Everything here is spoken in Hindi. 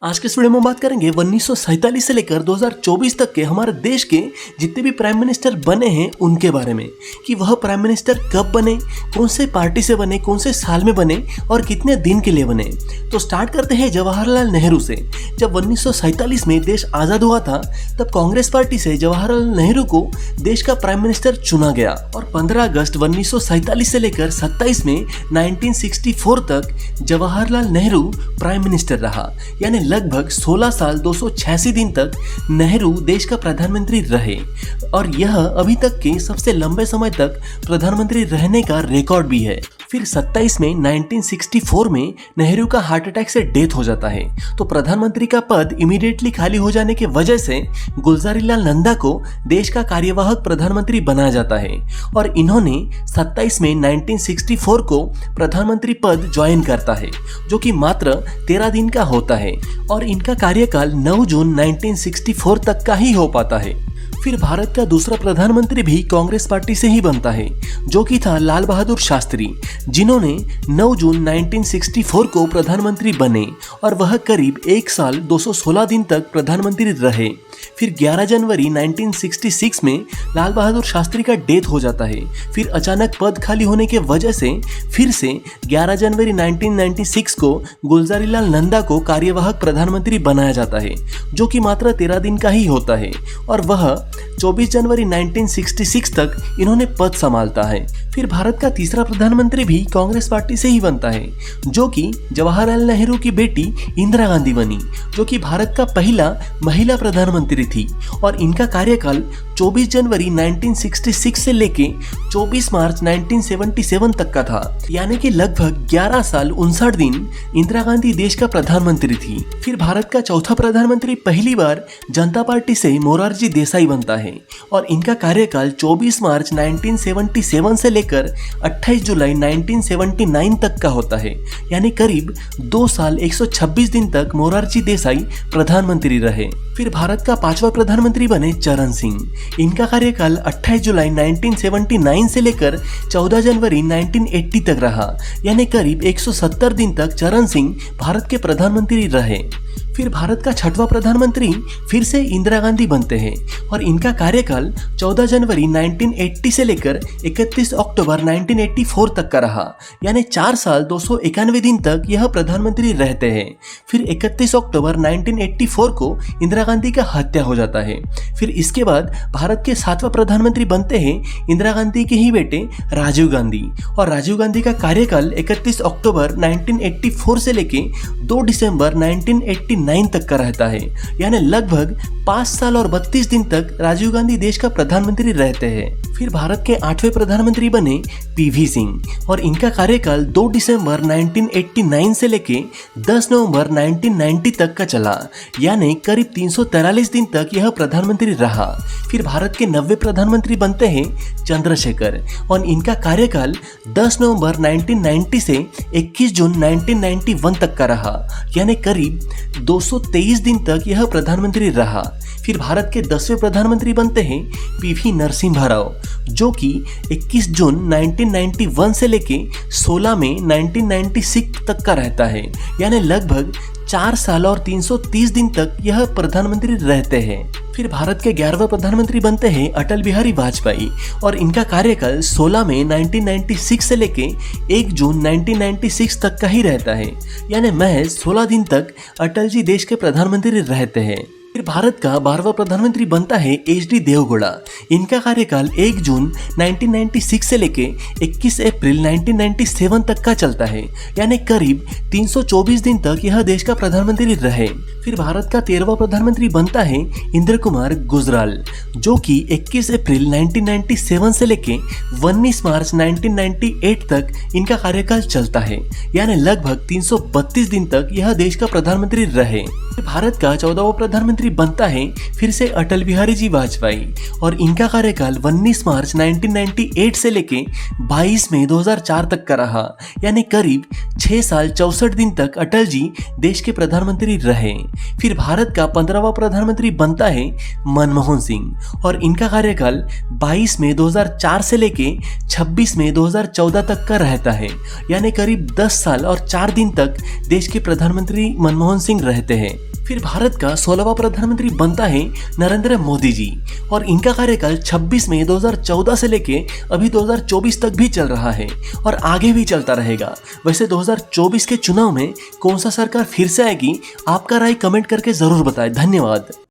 आज के इस वीडियो में बात करेंगे 1947 से लेकर 2024 तक के हमारे देश के जितने भी प्राइम मिनिस्टर बने हैं उनके बारे में कि वह प्राइम मिनिस्टर कब बने, कौन से पार्टी से बने, कौन से साल में बने और कितने दिन के लिए बने। तो स्टार्ट करते हैं जवाहरलाल नेहरू से। जब 1947 में देश आज़ाद हुआ था तब कांग्रेस पार्टी से जवाहरलाल नेहरू को देश का प्राइम मिनिस्टर चुना गया और 15 अगस्त 1947 से लेकर 27 में 1964 तक जवाहरलाल नेहरू प्राइम मिनिस्टर रहा, यानी लगभग 16 साल 286 दिन तक नेहरू देश का प्रधानमंत्री रहे और यह अभी तक के सबसे लंबे समय तक प्रधानमंत्री रहने का रिकॉर्ड भी है। फिर 27 में 1964 में नेहरू का हार्ट अटैक से डेथ हो जाता है, तो प्रधानमंत्री का पद इमीडिएटली खाली हो जाने की वजह से गुलजारीलाल नंदा को देश का कार्यवाहक प्रधानमंत्री बनाया जाता है और इन्होंने 27 में 1964 को प्रधानमंत्री पद ज्वाइन करता है, जो कि मात्र 13 दिन का होता है और इनका कार्यकाल 9 जून 1964 तक का ही हो पाता है। फिर भारत का दूसरा प्रधानमंत्री भी कांग्रेस पार्टी से ही बनता है, जो कि था लाल बहादुर शास्त्री, जिन्होंने 9 जून 1964 को प्रधानमंत्री बने और वह करीब 1 साल 216 दिन तक प्रधानमंत्री रहे। फिर 11 जनवरी 1966 में लाल बहादुर शास्त्री का डेथ हो जाता है। फिर अचानक पद खाली होने के वजह से फिर से 11 जनवरी 1996 को गुलजारीलाल नंदा को कार्यवाहक प्रधानमंत्री बनाया जाता है, जो कि मात्र 13 दिन का ही होता है और वह 24 जनवरी 1966 तक इन्होंने पद संभालता है। फिर भारत का तीसरा प्रधानमंत्री भी कांग्रेस पार्टी से ही बनता है, जो कि जवाहरलाल नेहरू की बेटी इंदिरा गांधी बनी, जो कि भारत का पहला महिला प्रधानमंत्री थी और इनका कार्यकाल 24 जनवरी 1966 से लेके 24 मार्च 1977 तक का था, यानी कि लगभग 11 साल 59 दिन इंदिरा गांधी देश का प्रधानमंत्री थी। फिर भारत का चौथा प्रधानमंत्री पहली बार जनता पार्टी से मोरारजी देसाई बनता है और इनका कार्यकाल 24 मार्च 1977 से लेकर 28 जुलाई 1979 तक का होता है, यानी करीब 2 साल 126 दिन तक मोरारजी देसाई प्रधानमंत्री रहे। फिर भारत का पांचवा प्रधानमंत्री बने चरण सिंह। इनका कार्यकाल 28 जुलाई 1979 से लेकर 14 जनवरी 1980 तक रहा, यानी करीब 170 दिन तक चरण सिंह भारत के प्रधानमंत्री रहे। फिर भारत का छठवां प्रधानमंत्री फिर से इंदिरा गांधी बनते हैं और इनका कार्यकाल 14 जनवरी 1980 से लेकर 31 अक्टूबर 1984 तक का रहा, यानी 4 साल 291 दिन तक यह प्रधानमंत्री रहते हैं। फिर 31 अक्टूबर 1984 को इंदिरा गांधी का हत्या हो जाता है। फिर इसके बाद भारत के 7वां प्रधानमंत्री बनते हैं इंदिरा गांधी के ही बेटे राजीव गांधी और राजीव गांधी का कार्यकाल 31 अक्टूबर 1984 से लेके 2 दिसंबर 1989 तक का रहता है, यानी लगभग 5 साल और 32 दिन तक राजीव गांधी देश का प्रधानमंत्री रहते हैं। फिर भारत के 8वें प्रधानमंत्री बने पीवी सिंह और इनका कार्यकाल 2 दिसंबर 1989 से लेके 10 नवंबर 1990 तक का चला, यानी करीब 343 दिन तक यह प्रधानमंत्री रहा। फिर भारत के 90वें प्रधानमंत्री बनते हैं चंद्रशेखर और इनका कार्यकाल 10 नवंबर 1990 से 21 जून 1991 तक का रहा, यानी करीब 223 दिन तक यह प्रधानमंत्री रहा। फिर भारत के 10वें प्रधानमंत्री बनते हैं पीवी नरसिम्हा राव, जो कि 21 जून 1991 से लेके 16 मई 1996 तक का रहता है, यानी लगभग 4 साल और 330 दिन तक यह प्रधानमंत्री रहते हैं। फिर भारत के 11वें प्रधानमंत्री बनते हैं अटल बिहारी वाजपेयी और इनका कार्यकाल 16 मई 1996 से लेके 1 जून 1996 तक का ही रहता है, यानी महज 16 दिन तक अटल जी देश के प्रधानमंत्री रहते हैं। फिर भारत का 12वां प्रधानमंत्री बनता है एच.डी. देवगौड़ा। इनका कार्यकाल 1 जून 1996 से लेके 21 अप्रैल 1997 तक का चलता है, यानी करीब 324 दिन तक यह देश का प्रधानमंत्री रहे। फिर भारत का 13वां प्रधानमंत्री बनता है इंद्र कुमार गुजराल, जो कि 21 अप्रैल 1997 से लेके 19 मार्च 1998 तक इनका कार्यकाल चलता है, यानी लगभग 332 दिन तक यह देश का प्रधानमंत्री रहे। भारत का 14वां प्रधानमंत्री प्रधानमंत्री बनता है फिर से अटल बिहारी जी वाजपेयी, और इनका कार्यकाल 19 मार्च 1998 से लेके 22 मई 2004 तक का रहा, यानी करीब 6 साल 64 दिन तक अटल जी देश के प्रधानमंत्री रहे। फिर भारत का 15वां प्रधानमंत्री बनता है मनमोहन सिंह, और इनका कार्यकाल 22 मई 2004 से लेके 26 मई 2014 तक का रहता है, यानी करीब 10 साल और 4 दिन तक देश के प्रधानमंत्री मनमोहन सिंह रहते हैं। फिर भारत का 16वां प्रधानमंत्री बनता है नरेंद्र मोदी जी, और इनका कार्यकाल 26 मई 2014 से लेके अभी 2024 तक भी चल रहा है और आगे भी चलता रहेगा। वैसे 2024 के चुनाव में कौन सा सरकार फिर से आएगी, आपका राय कमेंट करके जरूर बताएं। धन्यवाद।